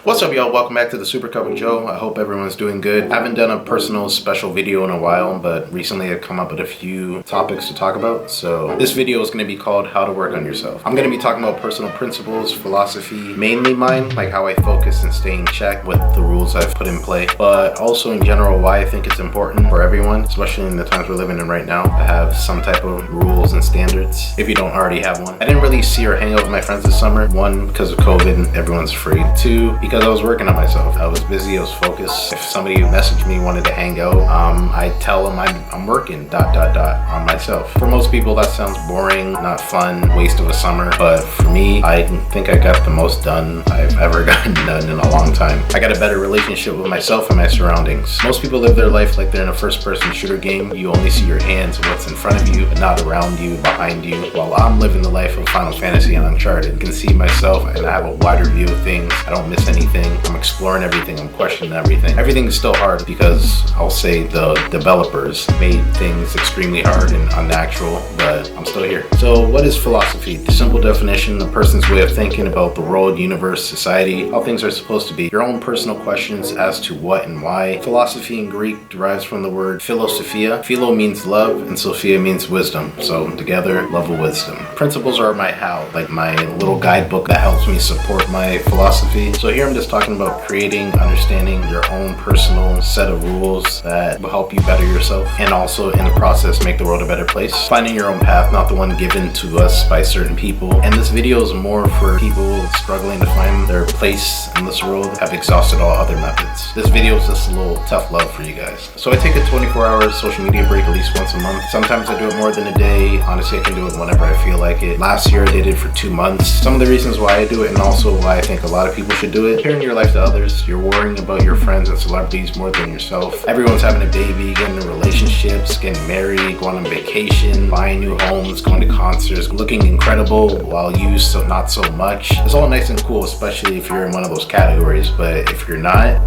What's up, y'all? Welcome back to the Super Cup with Joe. I hope everyone's doing good. I haven't done a personal special video in a while, but recently I've come up with a few topics to talk about. So this video is going to be called How to Work on Yourself. I'm going to be talking about personal principles, philosophy, mainly mine, like how I focus and stay in check with the rules I've put in play, but also in general why I think it's important for everyone, especially in the times we're living in right now, to have some type of rules and standards if you don't already have one. I didn't really see or hang out with my friends this summer. One, because of COVID and everyone's afraid. Two, because I was working on myself. I was busy, I was focused. If somebody messaged me, wanted to hang out, I tell them I'm working, on myself. For most people, that sounds boring, not fun, waste of a summer. But for me, I think I got the most done I've ever gotten done in a long time. I got a better relationship with myself and my surroundings. Most people live their life like they're in a first-person shooter game. You only see your hands and what's in front of you, but not around you, behind you. While I'm living the life of Final Fantasy and Uncharted, I can see myself and I have a wider view of things. I don't miss anything. I'm exploring everything. I'm questioning everything. Everything is still hard because I'll say the developers made things extremely hard and unnatural, but I'm still here. So what is philosophy? The simple definition, a person's way of thinking about the world, universe, society, how things are supposed to be. Your own personal questions as to what and why. Philosophy in Greek derives from the word philosophia. Philo means love and Sophia means wisdom. So together, love of wisdom. Principles are my how, like my little guidebook that helps me support my philosophy. So here I'm just talking about creating, understanding your own personal set of rules that will help you better yourself and also in the process make the world a better place. Finding your own path, not the one given to us by certain people. And this video is more for people struggling to find their place in this world, have exhausted all other methods. This video is just a little tough love for you guys. So I take a 24-hour social media break at least once a month. Sometimes I do it more than a day. Honestly, I can do it whenever I feel like it. Last year I did it for 2 months. Some of the reasons why I do it and also why I think a lot of people should do it. Comparing your life to others, you're worrying about your friends and celebrities more than yourself. Everyone's having a baby, getting into relationships, getting married, going on vacation, buying new homes, going to concerts, looking incredible while you not so much. It's all nice and cool, especially if you're in one of those categories, but if you're not,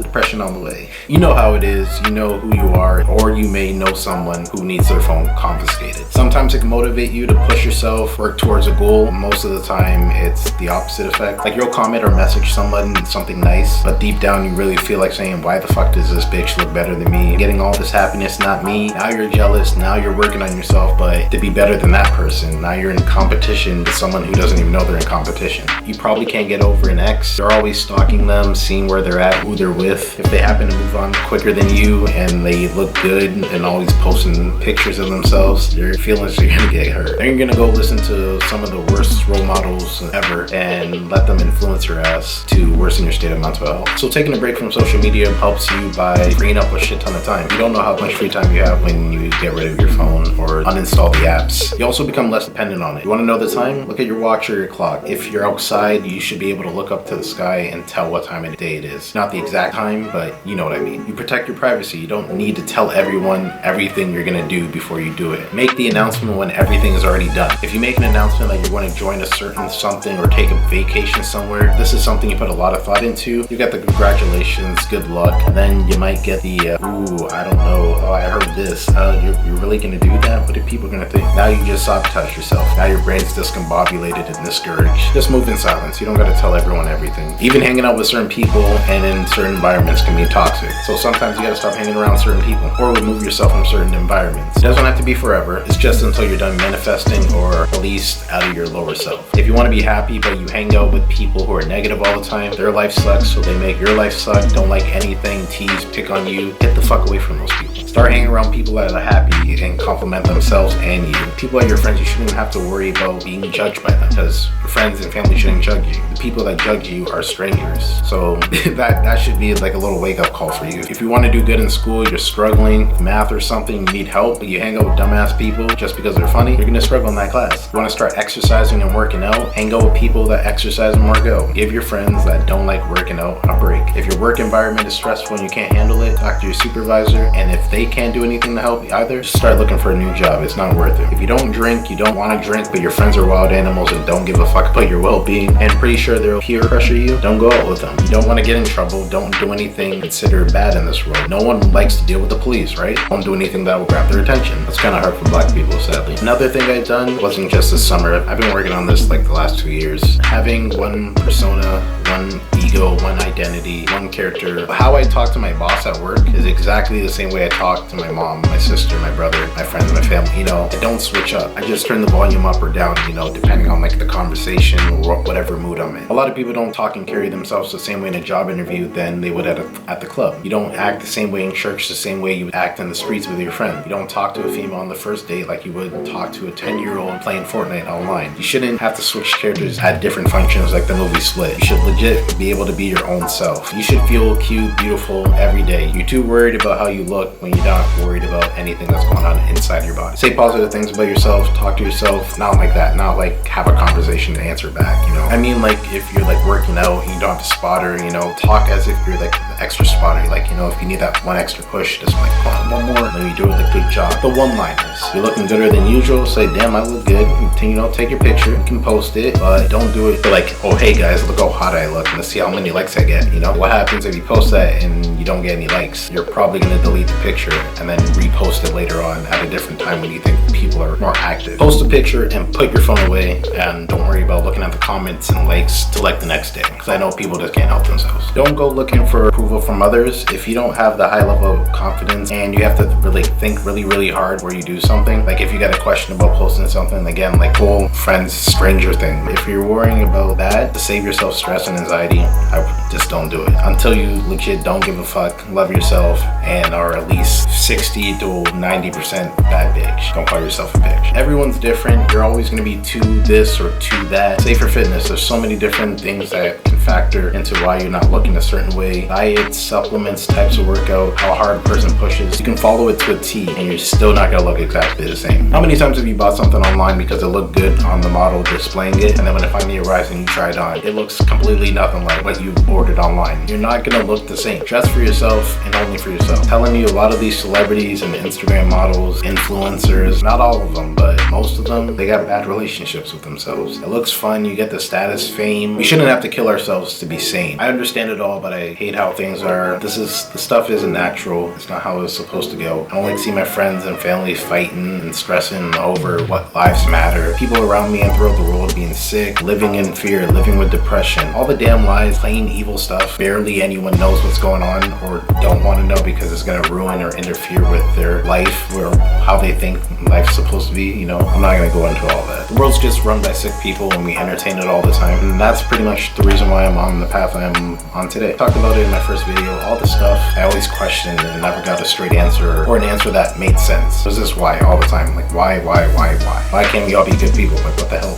depression on the way. You know how it is, you know who you are, or you may know someone who needs their phone confiscated. Sometimes it can motivate you to push yourself, work towards a goal. Most of the time, it's the opposite effect. Like you'll comment or message someone something nice, but deep down you really feel like saying, why the fuck does this bitch look better than me? Getting all this happiness, not me. Now you're jealous, now you're working on yourself, but to be better than that person, now you're in competition with someone who doesn't even know they're in competition. You probably can't get over an ex. You're always stalking them, seeing where they're at, who they're with. If they happen to move on quicker than you and they look good and always posting pictures of themselves, your feelings are gonna get hurt. Then you're gonna go listen to some of the worst role models ever and let them influence your ass to worsen your state of mental health. So taking a break from social media helps you by freeing up a shit ton of time. You don't know how much free time you have when you get rid of your phone or uninstall the apps. You also become less dependent on it. You want to know the time? Look at your watch or your clock. If you're outside, you should be able to look up to the sky and tell what time of day it is. Not the exact time, but you know what I mean. You protect your privacy. You don't need to tell everyone everything you're gonna do before you do it. Make the announcement when everything is already done. If you make an announcement that you're going to join a certain something or take a vacation somewhere, this is something you put a lot of thought into. You got the congratulations, good luck, and then you might get the ooh, I don't know, oh, I heard this. You're really gonna do that? What are people gonna think? Now you just sabotage yourself. Now your brain's discombobulated and discouraged. Just move in silence. You don't gotta tell everyone everything. Even hanging out with certain people and in certain environments can be toxic. So sometimes you gotta stop hanging around certain people or remove yourself from certain environments. It doesn't have to be forever. It's just until you're done manifesting or at least out of your lower self. If you wanna be happy but you hang out with people who are negative all the time, their life sucks, so they make your life suck, don't like anything, tease, pick on you, get the fuck away from those people. Start hanging around people that are happy and compliment themselves and you. People that are your friends, you shouldn't have to worry about being judged by them because your friends and family shouldn't judge you. The people that judge you are strangers. So that should be like a little wake-up call for you. If you want to do good in school, you're struggling with math or something, you need help, but you hang out with dumbass people just because they're funny, you're gonna struggle in that class. You want to start exercising and working out, hang out with people that exercise and work out. Give your friends that don't like working out a break. If your work environment is stressful and you can't handle it, talk to your supervisor, and if they can't do anything to help you either, just start looking for a new job. It's not worth it. If you don't drink, you don't want to drink, but your friends are wild animals and don't give a fuck about your well-being and pretty sure they'll peer pressure you, don't go out with them. You don't want to get in trouble, don't do anything considered bad in this world. No one likes to deal with the police, right? Don't do anything that will grab their attention. That's kind of hard for black people, sadly. Another thing I've done wasn't just this summer. I've been working on this like the last 2 years. Having one persona, one ego, one identity, one character. How I talk to my boss at work is exactly the same way I talk to my mom, my sister, my brother, my friends, my family. You know, I don't switch up. I just turn the volume up or down, you know, depending on like the conversation or whatever mood I'm in. A lot of people don't talk and carry themselves the same way in a job interview than they would at the club. You don't act the same way in church the same way you would act in the streets with your friend. You don't talk to a female on the first date like you would talk to a 10-year-old playing Fortnite online. You shouldn't have to switch characters at different functions like the movie Split. You should legit be able to be your own self. You should feel cute, beautiful every day. You're too worried about how you look when you're not worried about anything that's going on inside your body. Say positive things about yourself, talk to yourself, not like that, not like have a conversation and answer back, you know. I mean, like if you're like working out and you don't have a spotter, you know, talk as if you're like the extra spotter. Like, you know, if you need that one extra push, just like, come on, one more, then you do it with a good job. The one-liners. You're looking gooder than usual, say, damn, I look good. You know, take your picture, you can post it, but don't do it for like, oh, hey guys, look how hot I look, let's see how many likes I get, you know? What happens if you post that and you don't get any likes? You're probably gonna delete the picture and then repost it later on at a different time when you think people are more active. Post a picture and put your phone away, and don't worry about looking at the comments and likes till like the next day, because I know people just can't help themselves. Don't go looking for approval from others. If you don't have the high level of confidence and you have to really think really hard where you do something, like if you got a question about posting something, again, like whole friends, stranger thing. If you're worrying about that to save yourself stress and anxiety, I just don't do it. Until you legit don't give a fuck, love yourself, and are at least 60 to 90% bad bitch. Don't call yourself a bitch. Everyone's different. You're always gonna be to this or to that. Say for fitness, there's so many different things that can factor into why you're not looking a certain way. Diets, supplements, types of workout, how hard a person pushes. You can follow it to a T and you're still not gonna look exactly the same. How many times have you bought something online because it looked good on the model displaying it, and then when it finally arrives and you try it on, it looks completely nothing like what you ordered online? You're not gonna look the same. Dress for yourself and only for yourself. I'm telling you, a lot of these celebrities and Instagram models, influencers, not all of them, but most of them, they got bad relationships with themselves. It looks fun, you get the status, fame. We shouldn't have to kill ourselves to be sane. I understand it all, but I hate how things are. The stuff isn't natural. It's not how it's supposed to go. I don't like to see my friends and family fighting and stressing over what lives matter. People around me and throughout the world being sick, living in fear, living with depression. All the damn lies, plain evil stuff. Barely anyone knows what's going on or don't want to know because it's going to ruin or interfere with their life or how they think life's supposed to be. You know, I'm not going to go into all that. The world's just run by sick people and we entertain it all the time. And that's pretty much the reason why I'm on the path I'm on today. I talked about it in my first video. All the stuff I always questioned and never got a straight answer or an answer that made sense. This is why all the time. Like, why? Why can't we all be good people? Like, what the hell?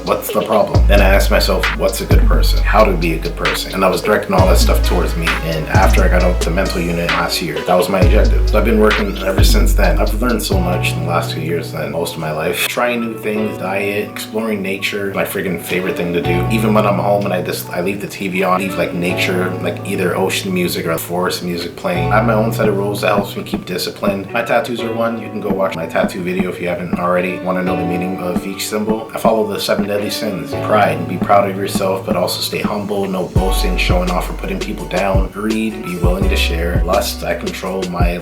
What's the problem? Then I asked myself, what's a good person? How to be a good person? And I was directing all that stuff towards me. And after I got out the mental unit last year, that was my objective. So I've been working ever since then. I've learned so much in the last 2 years than most of my life. Trying new things, diet, exploring nature, my freaking favorite thing to do. Even when I'm home and I leave the TV on, leave like nature, like either ocean music or forest music playing. I have my own set of rules that helps me keep disciplined. My tattoos are one. You can go watch my tattoo video if you haven't already. Want to know the meaning of each symbol? I follow the 7 deadly sins. Pride, and be proud of yourself, but also stay humble. No boasting, showing off, or putting people down. Greed, be willing to share. Lust, I control my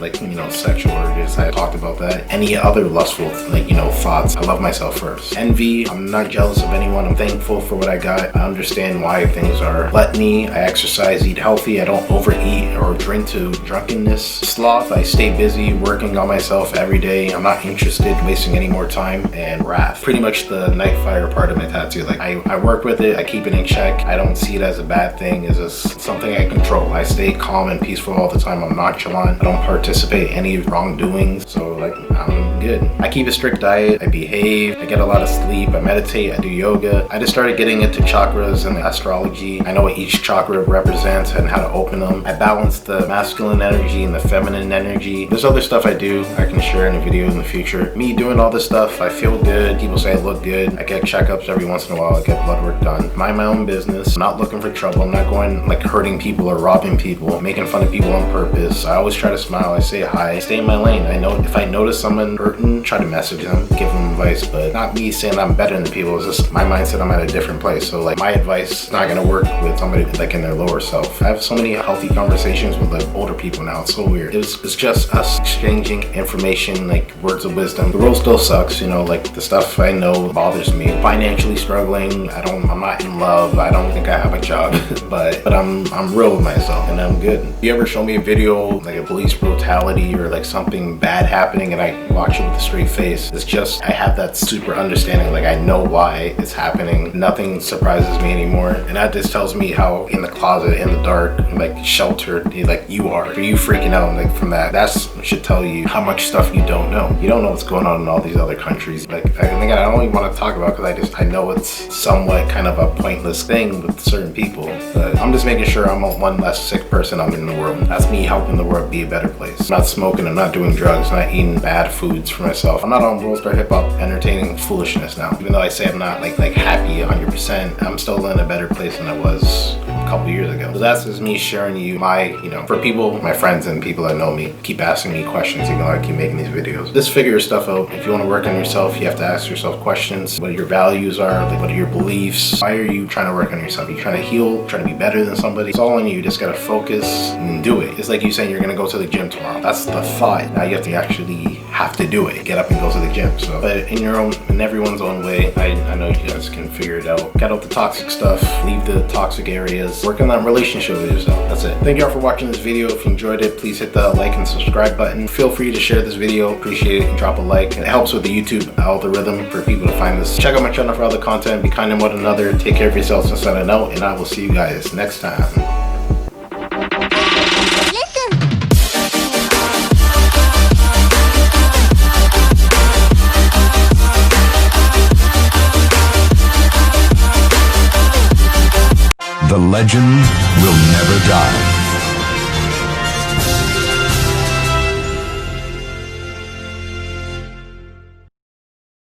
sexual urges. I talked about that. Any other lustful thoughts. I love myself first. Envy, I'm not jealous of anyone. I'm thankful for what I got. I understand why things are. Gluttony, I exercise, eat healthy. I don't overeat or drink to drunkenness. Sloth, I stay busy working on myself every day. I'm not interested in wasting any more time. And wrath, pretty much the night fire part of my tattoo. Like I work with it, I keep it in check. I don't see it as a bad thing. It's just something I control. I stay calm and peaceful all the time. I'm nonchalant. I don't participate in any wrongdoings. So I'm good. I keep a strict diet. I behave. I get a lot of sleep. I meditate. I do yoga. I just started getting into chakras and astrology. I know what each chakra represents and how to open them. I balance the masculine energy and the feminine energy. There's other stuff I do I can share in a video in the future. Me doing all this stuff, I feel good. People say I look good. I get checkups every once in a while. I get blood work done. Mind my own business. I'm not looking for trouble. I'm not going hurting people or robbing people, making fun of people on purpose. I always try to smile. I say hi. I stay in my lane. I know if I notice someone someone hurting, try to message them, give them advice, but not me saying I'm better than people. It's just my mindset, I'm at a different place. So like my advice is not gonna work with somebody like in their lower self. I have so many healthy conversations with like older people now. It's so weird. It's just us exchanging information, like words of wisdom. The world still sucks, you know, like the stuff I know bothers me. Financially struggling, I'm not in love, I don't think I have a job, but I'm real with myself and I'm good. If you ever show me a video like a police brutality or like something bad happening and I watch it with a straight face, it's just I have that super understanding, like I know why it's happening. Nothing surprises me anymore, and that just tells me how in the closet, in the dark, like sheltered like you are. For you freaking out like from that should tell you how much stuff you don't know. You don't know what's going on in all these other countries. Like I think I don't even want to talk about because I know it's somewhat kind of a pointless thing with certain people, but I'm just making sure I'm one less sick person out in the world. That's me helping the world be a better place. I'm not smoking, I'm not doing drugs, I'm not eating bad foods for myself. I'm not on World Star Hip Hop entertaining foolishness now. Even though I say I'm not like happy 100%, I'm still in a better place than I was a couple years ago. So that's just me sharing you my, for people, my friends and people that know me, keep asking me questions even though I keep making these videos. Just figure your stuff out. If you want to work on yourself, you have to ask yourself questions. What your values are, like what are your beliefs? Why are you trying to work on yourself? Are you trying to heal, trying to be better than somebody? It's all on you. You just gotta focus and do it. It's like you saying you're gonna go to the gym tomorrow. That's the thought. Now you have to actually have to do it. Get up and go to the gym. So, but in everyone's own way, I know you guys can figure it out. Get out the toxic stuff, leave the toxic areas, work on that relationship with yourself. That's it. Thank you all for watching this video. If you enjoyed it, please hit the like and subscribe button. Feel free to share this video. Appreciate it. Drop a like. It helps with the YouTube algorithm for people to find this. Check out my channel for other content. Be kind to one another. Take care of yourselves and sign out. And I will see you guys next time. The legend will never die.